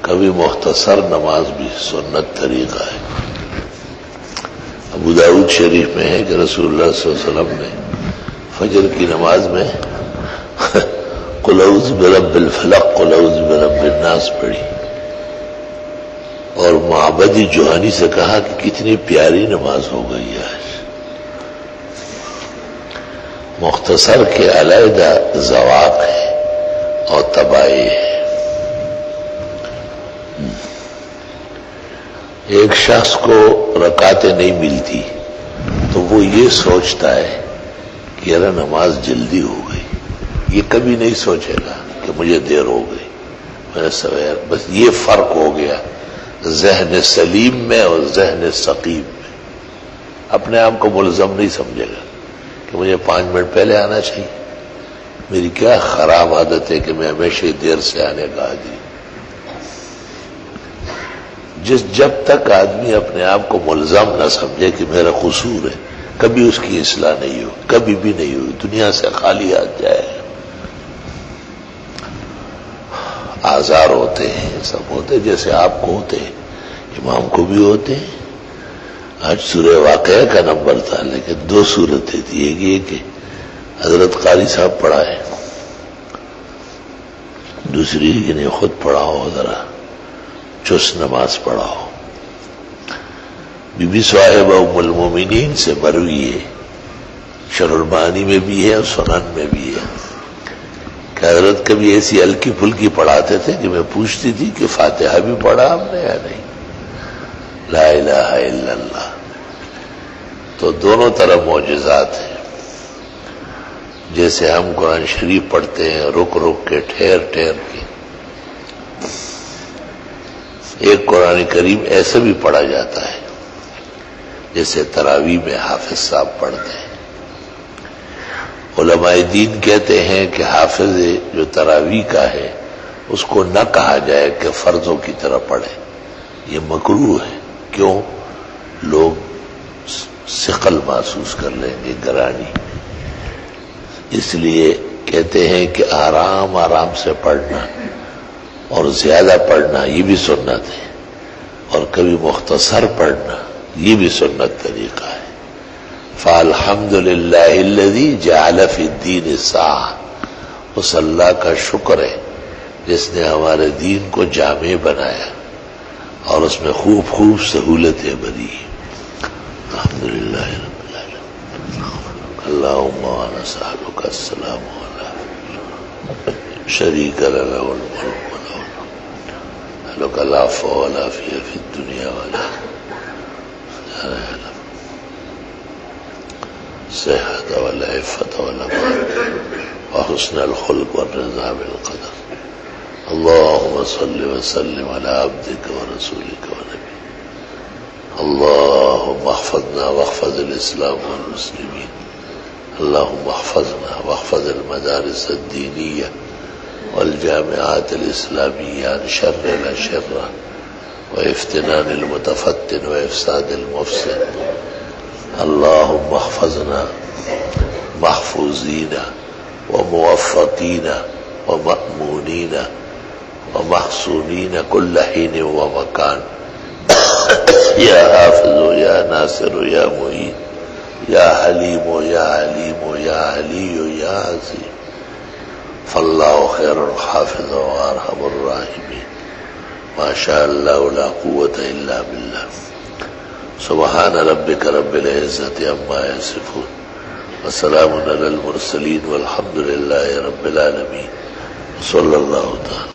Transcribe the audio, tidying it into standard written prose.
کبھی مختصر نماز بھی سنت طریقہ ہے۔ ابو داؤد شریف میں ہے کہ رسول اللہ صلی اللہ علیہ وسلم نے فجر کی نماز میں قل اعوذ برب الفلق قل اعوذ برب الناس پڑھی، اور معبدی جوہانی سے کہا کہ کتنی پیاری نماز ہو گئی آج۔ مختصر کے علیحدہ ذواق ہے اور طباعی ہے۔ ایک شخص کو رکعتیں نہیں ملتی تو وہ یہ سوچتا ہے کہ یار نماز جلدی ہو گئی، یہ کبھی نہیں سوچے گا کہ مجھے دیر ہو گئی، میرا سویر۔ بس یہ فرق ہو گیا ذہن سلیم میں اور ذہن سقیم میں۔ اپنے آپ کو ملزم نہیں سمجھے گا کہ مجھے 5 منٹ پہلے آنا چاہیے، میری کیا خراب عادت ہے کہ میں ہمیشہ دیر سے آنے کا عادی۔ جب تک آدمی اپنے آپ کو ملزم نہ سمجھے کہ میرا قصور ہے، کبھی اس کی اصلاح نہیں ہو، کبھی بھی نہیں ہوئی، دنیا سے خالی ہاتھ جائے گا۔ آزار ہوتے ہیں، سب ہوتے جیسے آپ کو ہوتے ہیں، امام کو بھی ہوتے ہیں۔ آج سورہ واقعہ کا نمبر تھا لیکن 2 صورتیں تھی، ایک یہ کہ حضرت قاری صاحب پڑھائے، دوسری کہ نہیں خود پڑھاؤ، ذرا چست نماز پڑھاؤ۔ بی بی صاحبہ ام المومنین سے مروی ہے، شرح المعانی میں بھی ہے اور سنن میں بھی ہے کہ حضرت کبھی ایسی ہلکی پھلکی پڑھاتے تھے کہ میں پوچھتی تھی کہ فاتحہ بھی پڑھا ہم نے یا نہیں، لا الہ الا اللہ۔ تو دونوں طرف معجزات ہیں، جیسے ہم قرآن شریف پڑھتے ہیں رک رک کے، ٹھہر ٹھہر کے، ایک قرآن کریم ایسے بھی پڑھا جاتا ہے جیسے تراویح میں حافظ صاحب پڑھتے ہیں۔ علماء دین کہتے ہیں کہ حافظ جو تراویح کا ہے اس کو نہ کہا جائے کہ فرضوں کی طرح پڑھے، یہ مکروہ ہے۔ کیوں؟ لوگ ثقل محسوس کر لیں گے، گرانی۔ اس لیے کہتے ہیں کہ آرام آرام سے پڑھنا اور زیادہ پڑھنا یہ بھی سنت ہے، اور کبھی مختصر پڑھنا یہ بھی سنت طریقہ ہے۔ فالحمد للہ الذی جعل فی الدین سعہ، اس اللہ کا شکر ہے جس نے ہمارے دین کو جامع بنایا اور اس میں خوب خوب سہولتیں بنی۔ الحمد للہ رب العالمین، اللہم وانا نسألک السلام علیکم شریک لنا والملک لك العفو والعافية في الدنيا والآخرة، الصحة والعفة والأمان وحسن الخلق والرضا بالقدر۔ اللهم صل وسلم على عبدك ورسولك ونبيك، اللهم احفظنا واحفظ الإسلام والمسلمين، اللهم احفظنا واحفظ المدارس الدينية والجامعات الإسلامية عن شر الأشرة وافتنان المتفتن وإفساد المفسد، اللهم احفظنا محفوظين وموفقين ومأمونين ومحصونين كل حين ومكان، يا حافظ يا ناصر يا معين يا حليم يا عليم يا علي يا عظيم، فاللہ خیر الحافظ وارحم الراحمین، ما شاء اللہ لا قوة الا باللہ۔ سبحان ربک رب العزت عما یصفون وسلام علی المرسلین والحمد للہ رب العالمین، صلی اللہ تعالی